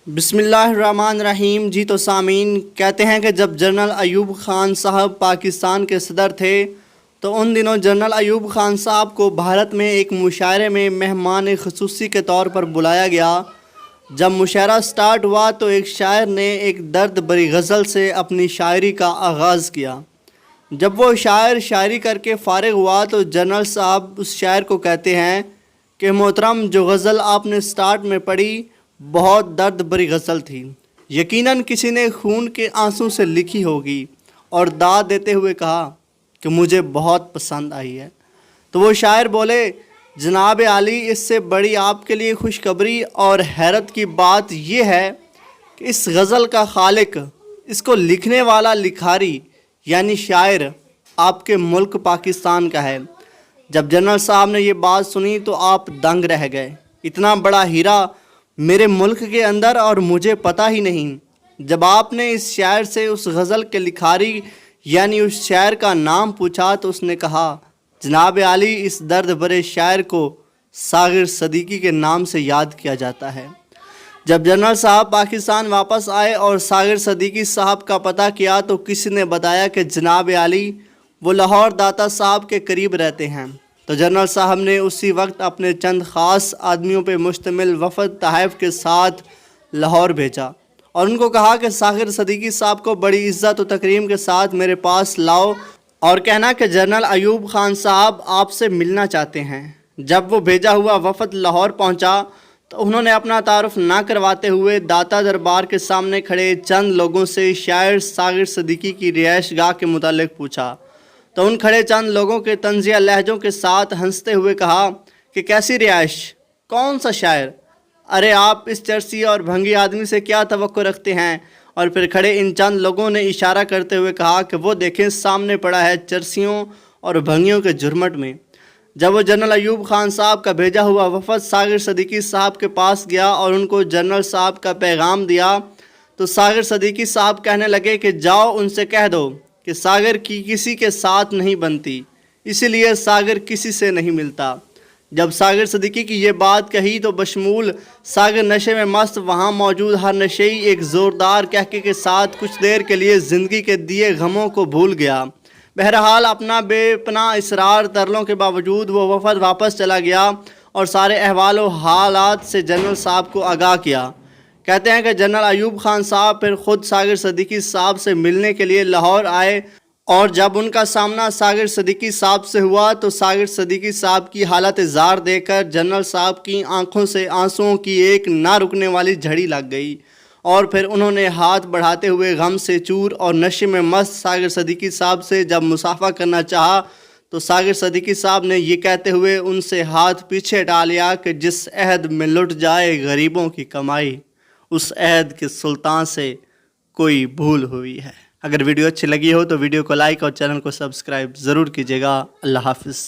بسم اللہ الرحمن الرحیم۔ جی تو سامعین، کہتے ہیں کہ جب جنرل ایوب خان صاحب پاکستان کے صدر تھے تو ان دنوں جنرل ایوب خان صاحب کو بھارت میں ایک مشاعرے میں مہمان خصوصی کے طور پر بلایا گیا۔ جب مشاعرہ سٹارٹ ہوا تو ایک شاعر نے ایک درد بری غزل سے اپنی شاعری کا آغاز کیا۔ جب وہ شاعر شاعری کر کے فارغ ہوا تو جنرل صاحب اس شاعر کو کہتے ہیں کہ محترم، جو غزل آپ نے سٹارٹ میں پڑھی بہت درد بری غزل تھی، یقیناً کسی نے خون کے آنسوں سے لکھی ہوگی، اور داد دیتے ہوئے کہا کہ مجھے بہت پسند آئی ہے۔ تو وہ شاعر بولے، جناب عالی، اس سے بڑی آپ کے لیے خوشخبری اور حیرت کی بات یہ ہے کہ اس غزل کا خالق، اس کو لکھنے والا لکھاری یعنی شاعر آپ کے ملک پاکستان کا ہے۔ جب جنرل صاحب نے یہ بات سنی تو آپ دنگ رہ گئے۔ اتنا بڑا ہیرا میرے ملک کے اندر اور مجھے پتہ ہی نہیں۔ جب آپ نے اس شاعر سے اس غزل کے لکھاری یعنی اس شاعر کا نام پوچھا تو اس نے کہا، جناب عالی، اس درد برے شاعر کو ساغر صدیقی کے نام سے یاد کیا جاتا ہے۔ جب جنرل صاحب پاکستان واپس آئے اور ساغر صدیقی صاحب کا پتہ کیا تو کسی نے بتایا کہ جناب عالی وہ لاہور داتا صاحب کے قریب رہتے ہیں۔ تو جنرل صاحب نے اسی وقت اپنے چند خاص آدمیوں پہ مشتمل وفد تحائف کے ساتھ لاہور بھیجا اور ان کو کہا کہ ساغر صدیقی صاحب کو بڑی عزت و تکریم کے ساتھ میرے پاس لاؤ اور کہنا کہ جنرل ایوب خان صاحب آپ سے ملنا چاہتے ہیں۔ جب وہ بھیجا ہوا وفد لاہور پہنچا تو انہوں نے اپنا تعارف نہ کرواتے ہوئے داتا دربار کے سامنے کھڑے چند لوگوں سے شاعر ساغر صدیقی کی رہائش گاہ کے متعلق پوچھا۔ تو ان کھڑے چند لوگوں کے طنزیہ لہجوں کے ساتھ ہنستے ہوئے کہا کہ کیسی رہائش؟ کون سا شاعر؟ ارے آپ اس چرسی اور بھنگی آدمی سے کیا توقع رکھتے ہیں؟ اور پھر کھڑے ان چند لوگوں نے اشارہ کرتے ہوئے کہا کہ وہ دیکھیں، سامنے پڑا ہے چرسیوں اور بھنگیوں کے جھرمٹ میں۔ جب وہ جنرل ایوب خان صاحب کا بھیجا ہوا وفد ساغر صدیقی صاحب کے پاس گیا اور ان کو جنرل صاحب کا پیغام دیا تو ساغر صدیقی صاحب کہنے لگے کہ جاؤ ان سے کہہ دو کہ ساغر کی کسی کے ساتھ نہیں بنتی، اسی لیے ساغر کسی سے نہیں ملتا۔ جب ساغر صدیقی کی یہ بات کہی تو بشمول ساغر نشے میں مست وہاں موجود ہر نشئی ایک زوردار کہکے کے ساتھ کچھ دیر کے لیے زندگی کے دیے غموں کو بھول گیا۔ بہرحال اپنا بے پناہ اصرار ترلوں کے باوجود وہ وفد واپس چلا گیا اور سارے احوال و حالات سے جنرل صاحب کو آگاہ کیا۔ کہتے ہیں کہ جنرل ایوب خان صاحب پھر خود ساغر صدیقی صاحب سے ملنے کے لیے لاہور آئے، اور جب ان کا سامنا ساغر صدیقی صاحب سے ہوا تو ساغر صدیقی صاحب کی حالت زار دیکھ کر جنرل صاحب کی آنکھوں سے آنسوؤں کی ایک نہ رکنے والی جھڑی لگ گئی، اور پھر انہوں نے ہاتھ بڑھاتے ہوئے غم سے چور اور نشے میں مست ساغر صدیقی صاحب سے جب مصافحہ کرنا چاہا تو ساغر صدیقی صاحب نے یہ کہتے ہوئے ان سے ہاتھ پیچھے ہٹا لیا کہ جس عہد میں لٹ جائے غریبوں کی کمائی، اس عہد کے سلطان سے کوئی بھول ہوئی ہے۔ اگر ویڈیو اچھی لگی ہو تو ویڈیو کو لائک اور چینل کو سبسکرائب ضرور کیجیے گا۔ اللہ حافظ۔